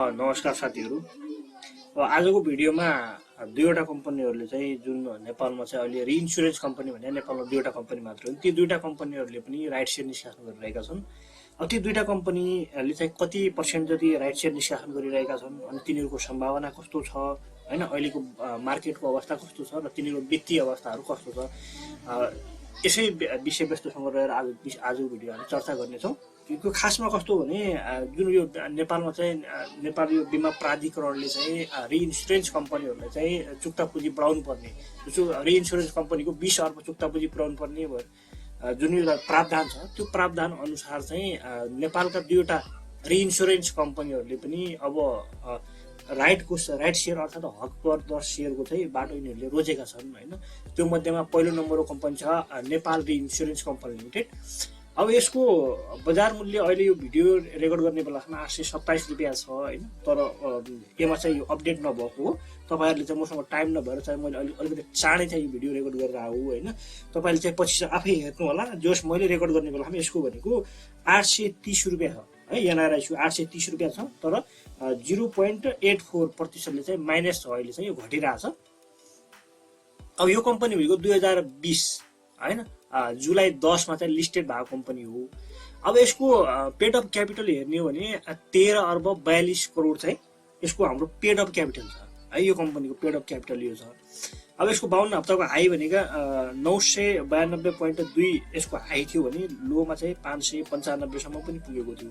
नमस्कार साथीहरु। आजको भिडियोमा दुईवटा कम्पनीहरुले चाहिँ जुन नेपालमा चाहिँ अहिले रिइन्स्योरेन्स कम्पनी भन्ने नेपालमा दुईवटा कम्पनी मात्र हो। ती दुईवटा कम्पनीहरुले पनि राइट शेयर निष्कासन गरिरहेका छन्। अब ती दुईवटा कम्पनीहरुले चाहिँ कति पर्सेन्ट जति राइट शेयर निष्कासन गरिरहेका छन् अनि तिनीहरुको सम्भावना कस्तो छ हैन, अहिलेको मार्केटको अवस्था कस्तो छ र तिनीहरुको वित्तीय अवस्थाहरु कस्तो छ, यसै विषयवस्तुसँग रहेर आजको भिडियो हामी चर्चा गर्नेछौँ। यो खासमा कस्तो भने जुन यो नेपालमा चाहिँ नेपाल यो बीमा प्राधिकरणले चाहिँ रिइन्स्योरेन्स कम्पनीहरुलाई चाहिँ चुक्ता पुँजी बढाउनु पर्ने, रिइन्स्योरेन्स कम्पनीको 20 अर्ब चुक्ता पुँजी पुर्याउनु पर्ने जुन यो प्रावधान छ, त्यो प्रावधान अनुसार चाहिँ नेपालका दुईवटा रिइन्स्योरेन्स कम्पनीहरुले पनि अब राइट शेयर अर्थात हक पर शेयरको चाहिँ बाटो यिनीहरूले रोजेका छन् हैन। त्यो मध्येमा पहिलो नम्बरको कम्पनी छ नेपाल रिइन्स्योरेन्स कम्पनी लिमिटेड। अब यसको बजार मूल्य अहिले यो भिडियो रेकर्ड गर्ने बेलामा 827 रुपैयाँ छ हैन। तर यसमा चाहिँ यो अपडेट नभएको हो। तपाईहरुले चाहिँ मसँग टाइम नभएर चाहिँ मैले अलिकति चाँडै चाहिँ यो भिडियो रेकर्ड गरेर आऊ हैन। तपाईहरुले चाहिँ पछि आफै हेर्नु होला। जोस मैले रेकर्ड गर्ने बेलामा यसको भनेको 830 रुपैयाँ छ है। NRIC 830 रुपैयाँ छ, तर 0.84% ले चाहिँ माइनस छ, अहिले चाहिँ यो घटिरहेछ। अब यो कम्पनी भनेको 2020 हैन जुलाई 10 मा चाहिँ लिस्टेड भएको कम्पनी हो। अब यसको पेड अफ क्यापिटल हेर्ने हो भने 13 अर्ब 42 करोड चाहिँ यसको हाम्रो पेड अफ क्यापिटल छ है। यो कम्पनीको पेड अफ क्यापिटल यो छ। अब यसको 52 हप्ताको हाई भनेका 992.2 यसको हाई थियो भने लोमा चाहिँ 595 सम्म पनि पुगेको थियो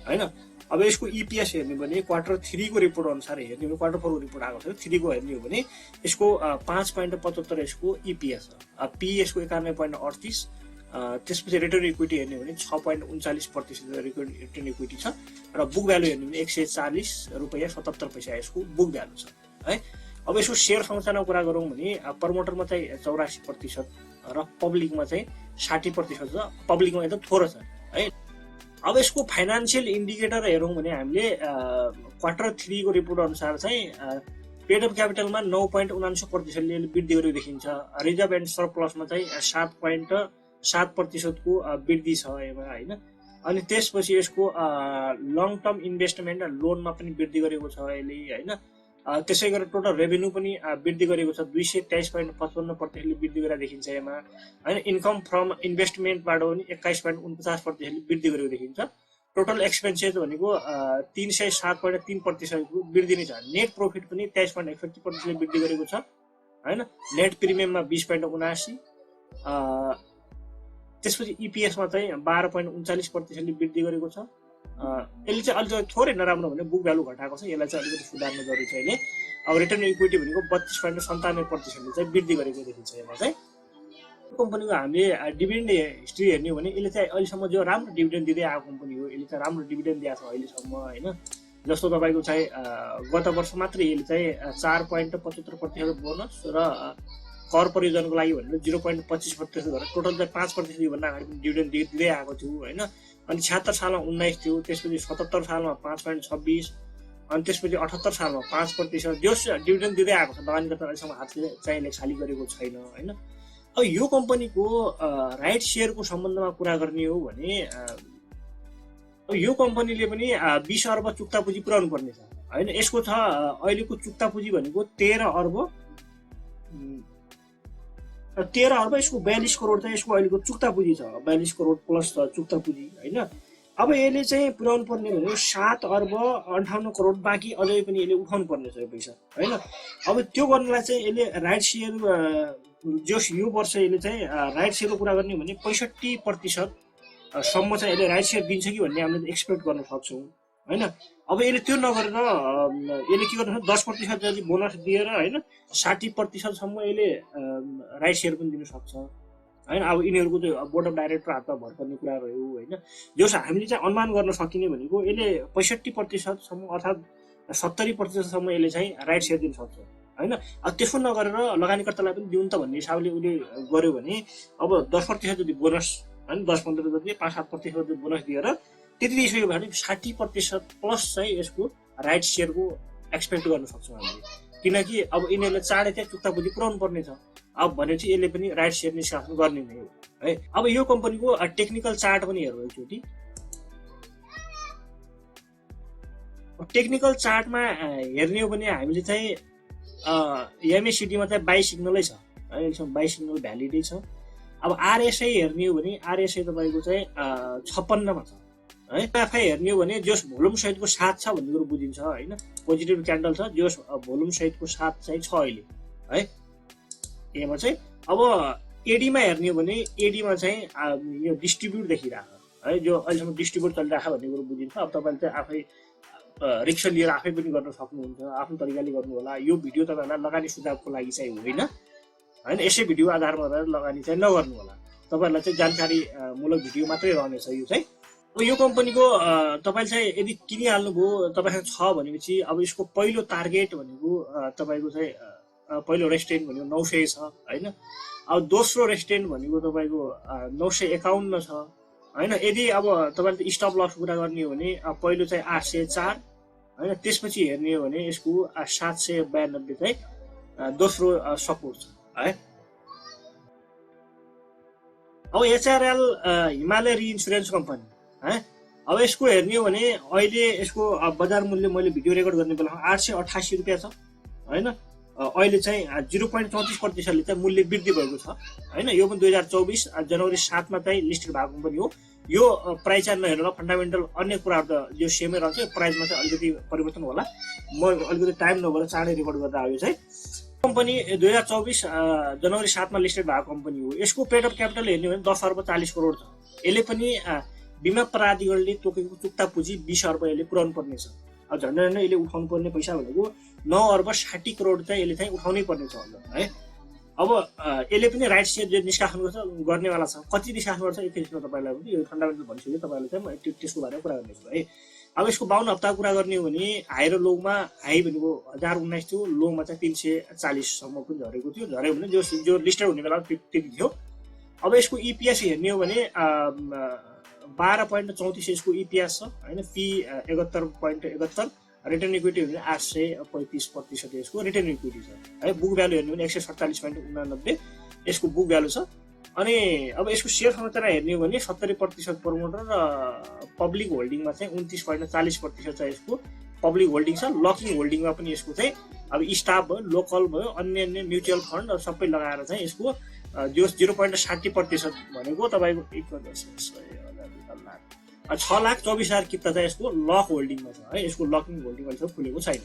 हैन। अब यसको EPS हेर्ने भने क्वार्टर 3 को रिपोर्ट अनुसार हेर्ने हो भने क्वार्टर 4 को रिपोर्ट आएको छ, 3 को हेर्ने हो भने यसको 5.75 यसको EPS छ। PE यसको 91.38, त्यसपछि रिटर्न इक्विटी हेर्ने हो भने 6.39% रिटर्न इक्विटी छ र बुक भ्यालु हेर्ने हो भने 140 रुपैयाँ 77 पैसा यसको बुक भ्यालु छ है। अब यसको शेयर संरचनाको कुरा गरौँ भने प्रमोटरमा चाहिँ 84% र पब्लिकमा चाहिँ 60% छ। पब्लिकमा एकदम थोरै छ है। अब यसको फाइनान्शियल इन्डिकेटर हेरौँ भने हामीले क्वार्टर 3 को रिपोर्ट अनुसार चाहिँ पेड अफ क्यापिटलमा 9.79% ले वृद्धि गरेको देखिन्छ। रिजर्भ एन्ड सरप्लसमा चाहिँ 7.7% को वृद्धि छ यसमा हैन। अनि त्यसपछि यसको लङ टर्म इन्भेस्टमेन्ट र लोनमा पनि वृद्धि गरेको छ अहिले हैन। त्यसै गरेर टोटल रेभेन्यू पनि वृद्धि गरेको छ, 223.55% ले वृद्धि गरेको देखिन्छ यसमा हैन। इन्कम फ्रम इन्भेस्टमेन्टबाट पनि 21.49% ले वृद्धि गरेको देखिन्छ। टोटल एक्सपेन्सेस भनेको 307.3% को वृद्धि नै छ। नेट प्रॉफिट पनि 23.61% ले वृद्धि गरेको छ हैन। नेट प्रिमियममा 20.79, त्यसपछि EPS मा चाहिँ 12.39% ले वृद्धि गरेको छ। यसले चाहिँ अलिकति थोरै नराम्रो भने बुक भ्यालु घटाएको छ, यसलाई चाहिँ अलिकति सुधार्न जरुरी छ अहिले। अब रिटर्न इक्विटी भनेको 32.97% ले चाहिँ वृद्धि गरेको देखिन्छ यसमा चाहिँ। कम्पनीको हामीले डिभिडेन्ड हिस्ट्री हेर्ने हो भने यसले चाहिँ अहिलेसम्म जो राम्रो डिभिडेन्ड दिँदै आएको कम्पनी हो। यसले चाहिँ राम्रो डिभिडेन्ड दिएको छ अहिलेसम्म हैन। जस्तो तपाईको चाहिँ गत वर्ष मात्रै यसले चाहिँ 4.75% बोनस र कर परियोजनाको लागि भनेर 0.25% गरेर टोटल चाहिँ 5% भन्दा अगाडि पनि डिभिडेन्ड दिँदै आएको थियो हैन। अनि 76 सालमा 19 थियो, त्यसपछि 77 सालमा 5.26, अनि त्यसपछि 78 सालमा 5%। जोस डिभिडेन्ड दिँदै आएको छ, लगानीकर्ता अहिलेसम्म हातले चाहिँ खाली गरेको छैन हैन। अब यो कम्पनीको राइट शेयरको सम्बन्धमा कुरा गर्ने हो भने यो कम्पनीले पनि 20 अर्ब चुक्ता पुँजी पुर्याउनु पर्ने छ हैन। यसको छ अहिलेको चुक्ता पुँजी भनेको 13 अर्ब यसको 42 करोड चाहिँ यसको अहिलेको चुक्ता पुँजी छ। 42 करोड प्लस छ चुक्ता पुँजी हैन। अब यसले चाहिँ पुर्याउनु पर्ने भनेको 7 अर्ब 58 करोड बाँकी अझै पनि यसले उठाउनु पर्ने छ यो पैसा हैन। अब त्यो गर्नलाई चाहिँ यसले राइट शेयर जोस यो वर्ष यसले चाहिँ राइट शेयरको कुरा गर्ने हो भने 65% सम्म चाहिँ यसले राइट शेयर दिन्छ कि भन्ने हामीले एक्सपेक्ट गर्न सक्छौँ हैन। अब यसले त्यो नगरेर यसले के गर्छ 10% जति बोनस दिएर हैन 60% सम्म यसले राइट शेयर पनि दिन सक्छ हैन। अब यिनीहरुको चाहिँ बोर्ड अफ डाइरेक्टर हातमा भर पर्ने कुरा रह्यो हैन। जस हामीले चाहिँ अनुमान गर्न सकिने भनेको यसले 65% सम्म अर्थात 70% सम्म यसले चाहिँ राइट शेयर दिन सक्छ हैन। अब त्यसो नगरेर लगानीकर्तालाई पनि दिउन् त भन्ने हिसाबले उले गर्यो भने अब 10% जति बोनस हैन, 10-15 जति 5-7% जति बोनस दिएर त्यति दिइसक्यो भने 60% प्लस चाहिँ यसको राइट शेयरको एक्सपेक्ट गर्न सक्छौँ हामीले। किनकि अब यिनीहरूले चाँडै चाहिँ चुक्ता पुँजी पुर्याउनु पर्ने छ। अब भनेपछि यसले पनि राइट शेयर निष्कासन गर्ने नै हो है। अब यो कम्पनीको टेक्निकल चार्ट पनि हेरौँ एकचोटि। टेक्निकल चार्टमा हेर्ने हो भने हामीले चाहिँ एमएसिडीमा चाहिँ बाइसिग्नलै छ है, एकदम बाइसिग्नल भ्यालिडै छ। अब आरएसआई हेर्ने हो भने आरएसआई तपाईँको चाहिँ 56 मा छ है। एफआई हेर्ने हो भने जोस भोल्युम सहितको 7 छ भन्ने कुरो बुझिन्छ होइन, पोजिटिभ क्यान्डल छ, जोस भोल्युम सहितको 7 चाहिँ छ अहिले है एमा चाहिँ। अब एडीमा हेर्ने हो भने एडीमा चाहिँ यो डिस्ट्रिब्युट देखिरहेको है, जो अहिलेसम्म डिस्ट्रिब्युट चलिरहेको भन्ने कुरो बुझिन्छ। अब तपाईँले चाहिँ आफै रिक्स लिएर आफै पनि गर्न सक्नुहुन्छ, आफ्नो तरिकाले गर्नु होला। यो भिडियो तपाईँहरूलाई लगानी सुझावको लागि चाहिँ होइन होइन, यसै भिडियो आधारमा रहेर लगानी चाहिँ नगर्नु होला, तपाईँहरूलाई चाहिँ जानकारी मूलक भिडियो मात्रै रहनेछ यो चाहिँ। अब यो कम्पनीको तपाईँले चाहिँ यदि किनिहाल्नुभयो तपाईँसँग छ भनेपछि अब यसको पहिलो टार्गेट भनेको तपाईँको चाहिँ पहिलो रेस्टेन्ट भनेको 900 छ होइन। अब दोस्रो रेस्टेन्ट भनेको तपाईँको 951 छ होइन। यदि अब तपाईँले स्टप लस कुरा गर्ने हो भने पहिलो चाहिँ 804 होइन, त्यसपछि हेर्ने हो भने यसको 792 चाहिँ दोस्रो सपोर्ट छ है। अब एचआरएल हिमालय रिइन्सुरेन्स कम्पनी है, अब यसको हेर्ने हो भने अहिले यसको बजार मूल्य मैले भिडियो रेकर्ड गर्ने बेलामा 888 रुपियाँ छ होइन। अहिले चाहिँ 0.34% चाहिँ मूल्य वृद्धि भएको छ होइन। यो पनि 2024 जनवरी 7 मा चाहिँ लिस्टेड भएको कम्पनी हो। यो प्राइस चाहिँ नहेर्नु, फन्डामेन्टल अन्य कुराहरू त जो सेमै रहन्छ, प्राइसमा चाहिँ अलिकति परिवर्तन होला। म अलिकति टाइम नभएर चाँडै रेकर्ड गर्दा आयो चाहिँ। कम्पनी 2024 जनवरी 7 मा लिस्टेड भएको कम्पनी हो। यसको पेड अफ क्यापिटल हेर्ने हो भने 10 अर्ब 40 करोड छ। यसले पनि बिमा प्राधिकरणले तोकेको चुक्ता पुँजी 20 अर्ब यसले पुर्याउनु पर्ने छ। अब झन्डै झन्डै यसले उठाउनु पर्ने पैसा भनेको 9 अर्ब 60 करोड चाहिँ यसले चाहिँ उठाउनै पर्ने छ है। अब यसले पनि राइट सेयर जो निष्कासन गर्नेवाला छ, कति निष्कासन गर्छ एकैछिनमा तपाईँलाई पनि यो फन्डामेन्टल भनिसक्यो, तपाईँलाई चाहिँ म त्यसको बारेमा कुरा गर्नेछु है। अब यसको 52 हप्ताको कुरा गर्ने हो भने हाई र लोमा, हाई भनेको 1019 थियो, लोमा चाहिँ 340 सम्म पनि झरेको थियो। झऱ्यो भने जो लिस्टेड हुने बेला त्यति थियो। अब यसको इपिएस हेर्ने हो भने 12.34 यसको इपिएस छ होइन। पी 71.71, रिटर्न इक्विटी हेर्ने 835% यसको रिटर्न इक्विटी छ है। बुक भ्यालु हेर्ने भने 147.89 यसको बुक भ्यालु छ। अनि अब यसको सेयर संरचना हेर्ने हो भने 70% प्रमोटर र पब्लिक होल्डिङमा चाहिँ 29.40% चाहिँ यसको पब्लिक होल्डिङ छ। लकिङ होल्डिङमा पनि यसको चाहिँ अब स्टाफ भयो, लोकल भयो, अन्य म्युचुअल फन्ड सबै लगाएर चाहिँ यसको जो 0.60% भनेको तपाईँको 6,24,000 किता चाहिँ यसको लक होल्डिङमा छ है। यसको लकिङ होल्डिङ अहिले खुलेको छैन।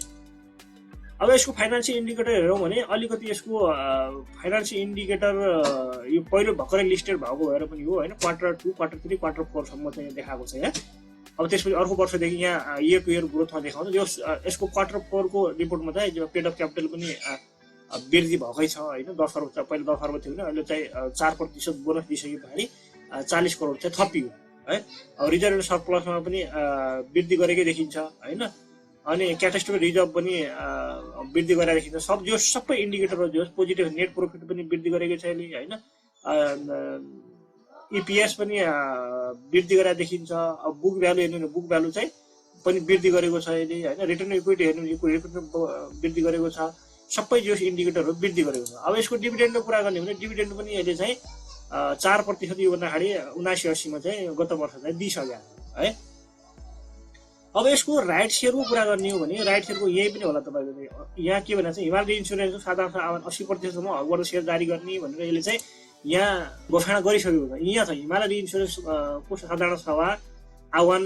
अब यसको फाइनेन्सियल इन्डिकेटर हेरौँ भने अलिकति यसको फाइनेन्सियल इन्डिकेटर यो पहिलो भर्खरै लिस्टेड भएको भएर पनि हो होइन। क्वार्टर 2, क्वार्टर 3, क्वार्टर 4 सम्म चाहिँ देखाएको छ यहाँ। अब त्यसपछि अर्को वर्षदेखि यहाँ इयर टु इयर ग्रोथमा देखाउँछ। यसको क्वार्टर 4 को रिपोर्टमा चाहिँ जो पेड अफ क्यापिटल पनि वृद्धि भएकै छ होइन। 10 अर्ब पहिला 10 अर्ब थियो भने अहिले चाहिँ 4% बोनस दिइसके पछाडि 40 करोड चाहिँ थपियो है। अब रिजर्भ सरप्लसमा पनि वृद्धि गरेकै देखिन्छ होइन। अनि क्याटास्ट्रोफिक रिजर्भ पनि वृद्धि गरेर देखिन्छ। सबै इन्डिकेटरहरू जो पोजिटिभ नेट प्रफिट पनि वृद्धि गरेकै छ अहिले होइन। इपिएस पनि वृद्धि गरेर देखिन्छ। अब बुक भ्यालु हेर्नु भने बुक भ्यालु चाहिँ पनि वृद्धि गरेको छ अहिले होइन। रिटर्न इक्विटी हेर्नु भने रिटर्न वृद्धि गरेको छ। सबै जो इन्डिकेटरहरू वृद्धि गरेको छ। अब यसको डिभिडेन्डको कुरा गर्ने भने डिभिडेन्ड पनि अहिले चाहिँ 4% योभन्दा अगाडि 79-80 मा चाहिँ गत वर्ष चाहिँ दिइसक्यो है। अब यसको राइट सेयरको कुरा गर्ने हो भने राइट सेयरको यही पनि होला तपाईँको यहाँ के भनेको छ, हिमालय इन्सुरेन्सको साधारण 80%सम्म हकबाट सेयर जारी गर्ने भनेर यसले चाहिँ यहाँ घोषणा गरिसकेको छ। यहाँ छ हिमालय इन्सुरेन्सको साधारण सभा आह्वान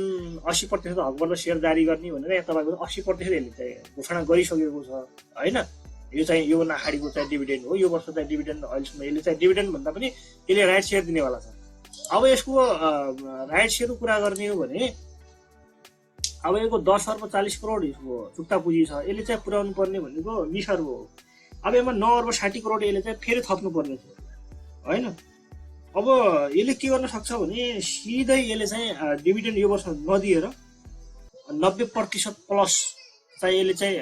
80% हकबाट सेयर जारी गर्ने भनेर यहाँ तपाईँको 80% यसले चाहिँ घोषणा गरिसकेको छ होइन। यो चाहिँ योभन्दा अगाडिको चाहिँ डिभिडेन्ड हो। यो वर्ष चाहिँ डिभिडेन्ड अहिलेसम्म यसले चाहिँ डिभिडेन्ड भन्दा पनि यसले राइट सेयर दिनेवाला छ। अब यसको राइट सेयरको कुरा गर्ने हो भने अब यसको 10 अर्ब 40 करोड यसको चुक्ता पुँजी छ। यसले चाहिँ पुर्याउनु पर्ने भनेको 20 अर्ब हो। अब यसमा 9 अर्ब 60 करोड यसले चाहिँ फेरि थप्नु पर्ने थियो होइन। अब यसले के गर्न सक्छ भने सिधै यसले चाहिँ डिभिडेन्ड यो वर्ष नदिएर 90% प्लस चाहिँ यसले चाहिँ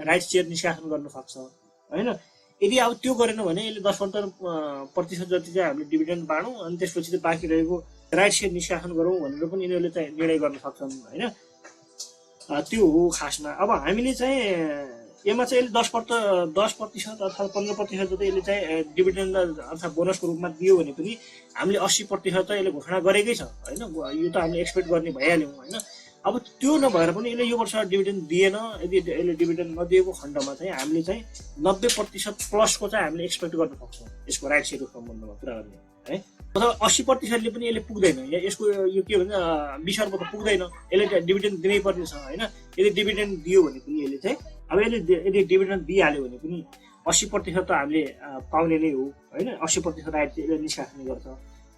राइट सेयर निष्कासन गर्न सक्छ होइन। यदि अब त्यो गरेन भने यसले 10-15% जति चाहिँ हामीले डिभिडेन्ड बाँडौँ अनि त्यसपछि चाहिँ बाँकी रहेको राइट सेयर निष्कासन गरौँ भनेर पनि यिनीहरूले चाहिँ निर्णय गर्न सक्छन् होइन। त्यो हो खासमा। अब हामीले चाहिँ यसमा चाहिँ यसले 10% अथवा 15% जति यसले चाहिँ डिभिडेन्ड अथवा बोनसको रूपमा दियो भने पनि हामीले 80% चाहिँ यसले घोषणा गरेकै छ होइन। यो त हामीले एक्सपेक्ट गर्ने भइहाल्यौँ होइन। अब त्यो नभएर पनि यसले यो वर्ष डिभिडेन्ड दिएन, यदि यसले डिभिडेन्ड नदिएको खण्डमा चाहिँ हामीले चाहिँ 90% प्लसको चाहिँ हामीले एक्सपेक्ट गर्न सक्छौँ यसको राइट सेयरको सम्बन्धमा कुरा गर्ने है। अथवा 80%ले पनि यसले पुग्दैन, यसको यो के भन्छ 20 अर्ब त पुग्दैन, यसले डिभिडेन्ड दिनै पर्ने छ होइन। यदि डिभिडेन्ड दियो भने पनि यसले चाहिँ अब यदि डिभिडेन्ड दिइहाल्यो भने पनि 80% त हामीले पाउने नै हो होइन। 80% राइट यसले निष्कासने गर्छ।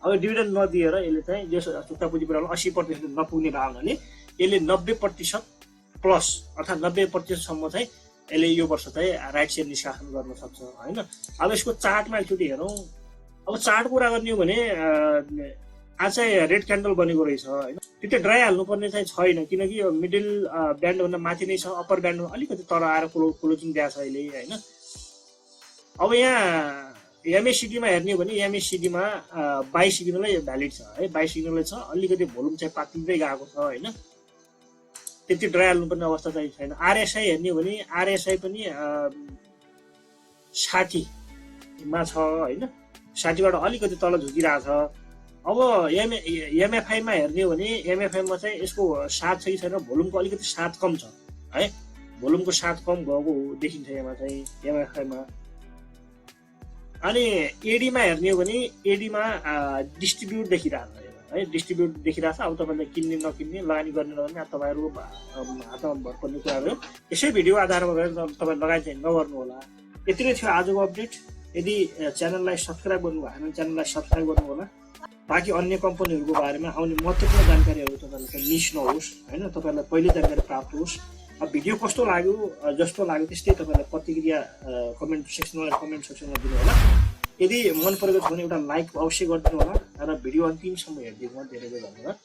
अब डिभिडेन्ड नदिएर यसले चाहिँ जो चुक्ता पुँजी प्रणाली 80% नपुग्ने भए हुनाले यसले 90% प्लस अर्थात् 90%सम्म चाहिँ यसले यो वर्ष चाहिँ राइट सेयर निष्कासन गर्न सक्छ होइन। अब यसको चार्टमा एकचोटि हेरौँ। अब चार्ट कुरा गर्ने हो भने आज चाहिँ रेड क्यान्डल बनेको रहेछ होइन। त्यो चाहिँ डराइहाल्नुपर्ने चाहिँ छैन, किनकि यो मिडल ब्यान्डभन्दा माथि नै छ, अप्पर ब्यान्डमा अलिकति तल आएर क्लोजिङ दिएको छ अहिले होइन। अब यहाँ एमएसिडीमा हेर्ने हो भने एमएसिडीमा 22 सिग्नलै भ्यालिड छ है, 22 सिग्नलै छ, अलिकति भोल्युम चाहिँ पातलिँदै गएको छ होइन। त्यति डराइहाल्नुपर्ने अवस्था चाहिँ छैन। आरएसआई हेर्ने हो भने आरएसआई पनि 60मा छ होइन, 60बाट अलिकति तल झुकिरहेछ। अब एमएफआईमा हेर्ने हो भने एमएफआईमा चाहिँ यसको साथ छ कि छैन, भोल्युमको अलिकति साथ कम छ है, भोल्युमको साथ कम भएको देखिन्छ यहाँ चाहिँ एमएफआईमा। अनि एडीमा हेर्ने हो भने एडीमा डिस्ट्रिब्युट देखिरहेको छ है, डिस्ट्रिब्युट देखिरहेको छ। अब तपाईँले किन्ने नकिन्ने, लगानी गर्ने नगर्ने तपाईँहरू हातमा भर पर्ने कुराहरू यसै भिडियो आधारमा गरेर तपाईँ लगानी चाहिँ नगर्नु होला। यति नै थियो आजको अपडेट। यदि च्यानललाई सब्सक्राइब गर्नुभयो भने च्यानललाई सब्सक्राइब गर्नु होला, ताकि अन्य कम्पनीहरूको बारेमा आउने महत्त्वपूर्ण जानकारीहरू तपाईँलाई चाहिँ मिस नहोस् होइन, तपाईँलाई पहिले जानकारी प्राप्त होस्। अब भिडियो कस्तो लाग्यो जस्तो लाग्यो त्यस्तै तपाईँलाई प्रतिक्रिया कमेन्ट सेक्सनमा दिनु होला। यदि मन परेको छ भने एउटा लाइक अवश्य गरिदिनु होला र भिडियो अन्तिमसम्म हेरिदिनु होला। धेरै धेरै धन्यवाद।